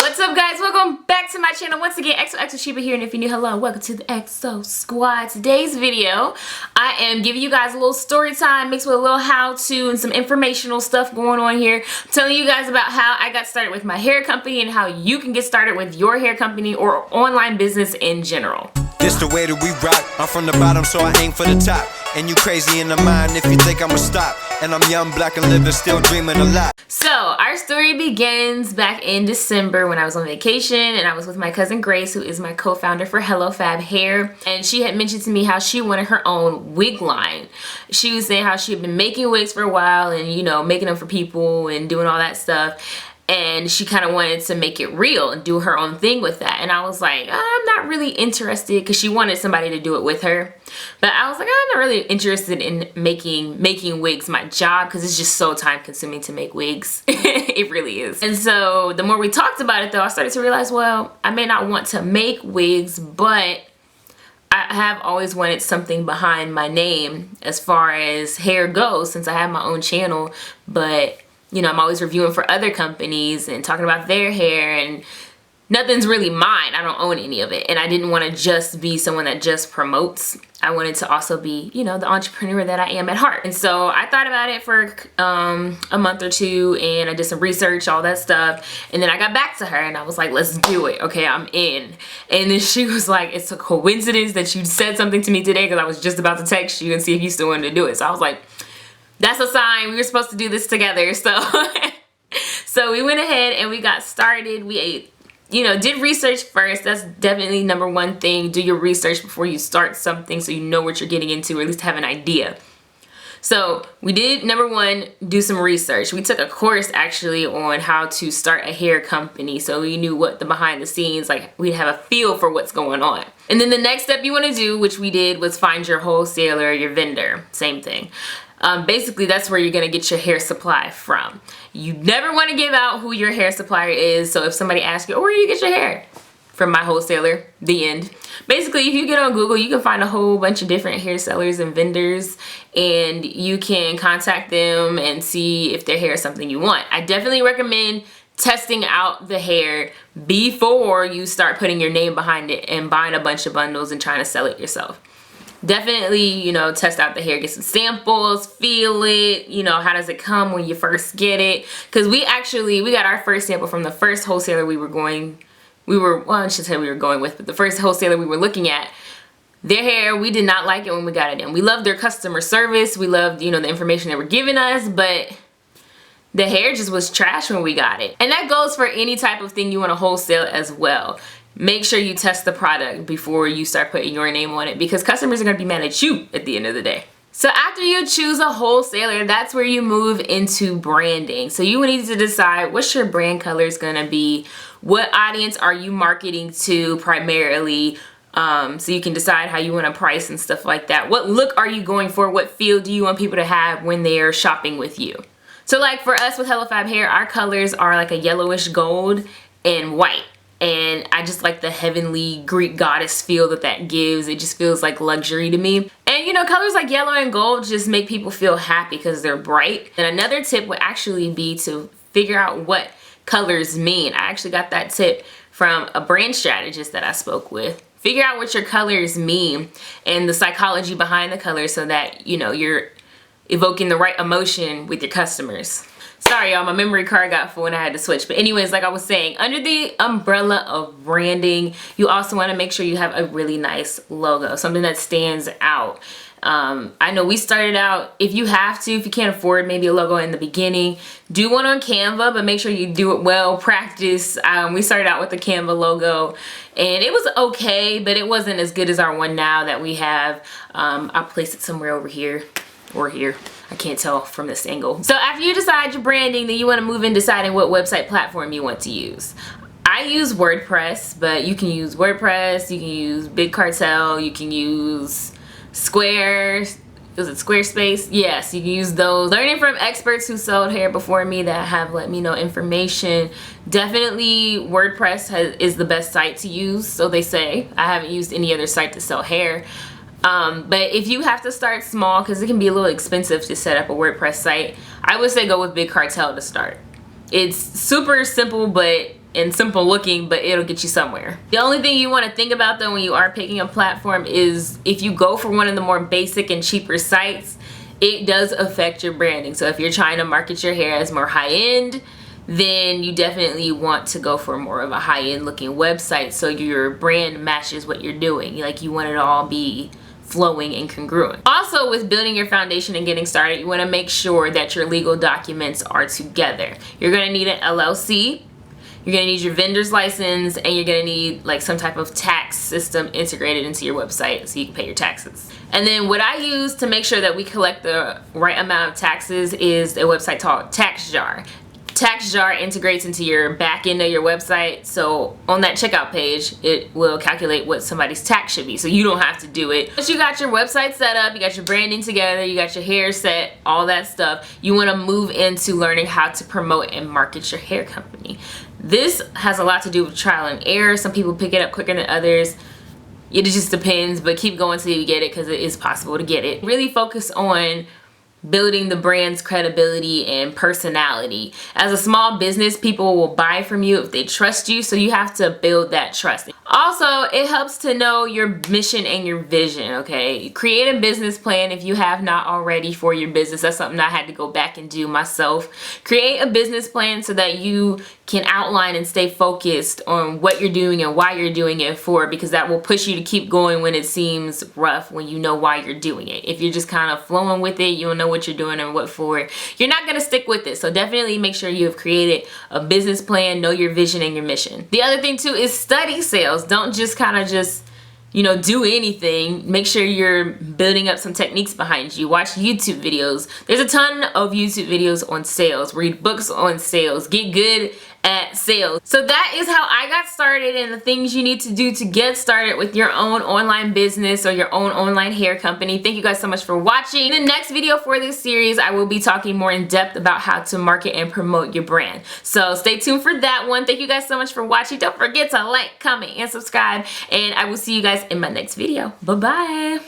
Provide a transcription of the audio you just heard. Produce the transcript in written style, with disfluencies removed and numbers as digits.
What's up, guys? Welcome back to my channel once again. XOXO Sheba here, and if you're new, hello, welcome to the XO Squad. Today's video, I am giving you guys a little story time mixed with a little how-to and some informational stuff going on here. I'm telling you guys about how I got started with my hair company and how you can get started with your hair company or online business in general. This the way that we rock. I'm from the bottom, so I aim for the top. And you crazy in the mind if you think I'ma stop. And I'm young, black, and living, still dreaming a lot. So our story begins back in December when I was on vacation and I was with my cousin Grace, who is my co-founder for hfhair, and she had mentioned to me how she wanted her own wig line. She was saying how she had been making wigs for a while and, you know, making them for people and doing all that stuff. And she kind of wanted to make it real and do her own thing with that. And I was like, I'm not really interested, because she wanted somebody to do it with her. But I was like, I'm not really interested in making wigs my job, because it's just so time consuming to make wigs. It really is. And so the more we talked about it though, I started to realize, well, I may not want to make wigs, but I have always wanted something behind my name as far as hair goes, since I have my own channel. But you know, I'm always reviewing for other companies and talking about their hair, and nothing's really mine. I don't own any of it. And I didn't want to just be someone that just promotes. I wanted to also be, you know, the entrepreneur that I am at heart. And so I thought about it for a month or two, and I did some research, all that stuff. And then I got back to her and I was like, let's do it. Okay, I'm in. And then she was like, it's a coincidence that you said something to me today, because I was just about to text you and see if you still wanted to do it. So I was like, that's a sign. We were supposed to do this together. So we went ahead and we got started. We did research first. That's definitely number one thing. Do your research before you start something, so you know what you're getting into, or at least have an idea. So we did, number one, do some research. We took a course actually on how to start a hair company, so we knew what the behind the scenes, like we'd have a feel for what's going on. And then the next step you want to do, which we did, was find your wholesaler, your vendor. Same thing. Basically, that's where you're going to get your hair supply from. You never want to give out who your hair supplier is. So if somebody asks you, oh, where do you get your hair? From my wholesaler, the end. Basically, if you get on Google, you can find a whole bunch of different hair sellers and vendors, and you can contact them and see if their hair is something you want. I definitely recommend testing out the hair before you start putting your name behind it and buying a bunch of bundles and trying to sell it yourself. Definitely, you know, test out the hair, get some samples, feel it, you know, how does it come when you first get it? Because we got our first sample from the first wholesaler we were going with, but the first wholesaler we were looking at. Their hair, we did not like it when we got it in. We loved their customer service, we loved, you know, the information they were giving us, but the hair just was trash when we got it. And that goes for any type of thing you want to wholesale as well. Make sure you test the product before you start putting your name on it, because customers are going to be mad at you at the end of the day. So after you choose a wholesaler, that's where you move into branding. So you need to decide what's your brand color is going to be, what audience are you marketing to primarily, so you can decide how you want to price and stuff like that. What look are you going for? What feel do you want people to have when they're shopping with you? So like for us with hfhair, our colors are like a yellowish gold and white. And I just like the heavenly Greek goddess feel that gives. It just feels like luxury to me. And you know, colors like yellow and gold just make people feel happy because they're bright. And another tip would actually be to figure out what colors mean. I actually got that tip from a brand strategist that I spoke with. Figure out what your colors mean and the psychology behind the colors, so that, you know, you're evoking the right emotion with your customers. Sorry y'all, my memory card got full and I had to switch. But anyways, like I was saying, under the umbrella of branding, you also want to make sure you have a really nice logo, something that stands out. I know we started out, if you can't afford maybe a logo in the beginning, do one on Canva, but make sure you do it well, practice. We started out with the Canva logo and it was okay, but it wasn't as good as our one now that we have. I'll place it somewhere over here or here. I can't tell from this angle. So after you decide your branding, then you want to move in deciding what website platform you want to use. I use WordPress, but you can use WordPress, you can use Big Cartel, you can use Squarespace? Yes, you can use those. Learning from experts who sold hair before me that have let me know information. Definitely WordPress is the best site to use, so they say. I haven't used any other site to sell hair. But if you have to start small, because it can be a little expensive to set up a WordPress site, I would say go with Big Cartel to start. It's super simple, but and simple looking, but it'll get you somewhere. The only thing you want to think about though when you are picking a platform is if you go for one of the more basic and cheaper sites, it does affect your branding. So if you're trying to market your hair as more high-end, then you definitely want to go for more of a high-end looking website so your brand matches what you're doing. Like, you want it to all be flowing and congruent. Also, with building your foundation and getting started, you want to make sure that your legal documents are together. You're going to need an LLC, you're going to need your vendor's license, and you're going to need like some type of tax system integrated into your website so you can pay your taxes. And then what I use to make sure that we collect the right amount of taxes is a website called TaxJar. TaxJar integrates into your back end of your website, so on that checkout page it will calculate what somebody's tax should be, so you don't have to do it. But you got your website set up, you got your branding together, you got your hair set, all that stuff. You want to move into learning how to promote and market your hair company. This has a lot to do with trial and error. Some people pick it up quicker than others. It just depends, but keep going till you get it, because it is possible to get it. Really focus on building the brand's credibility and personality. As a small business, people will buy from you if they trust you, so you have to build that trust. Also, it helps to know your mission and your vision, okay? Create a business plan if you have not already for your business. That's something I had to go back and do myself. Create a business plan so that you can outline and stay focused on what you're doing and why you're doing it for, because that will push you to keep going when it seems rough, when you know why you're doing it. If you're just kind of flowing with it, you don't know what you're doing and what for, you're not going to stick with it. So definitely make sure you have created a business plan, know your vision and your mission. The other thing too is study sales. Don't just kind of do anything. Make sure you're building up some techniques behind you. Watch YouTube videos. There's a ton of YouTube videos on sales. Read books on sales. Get good at sales. So that is how I got started and the things you need to do to get started with your own online business or your own online hair company. Thank you guys so much for watching. In the next video for this series, I will be talking more in depth about how to market and promote your brand. So stay tuned for that one. Thank you guys so much for watching. Don't forget to like, comment, and subscribe. And I will see you guys in my next video. Bye-bye.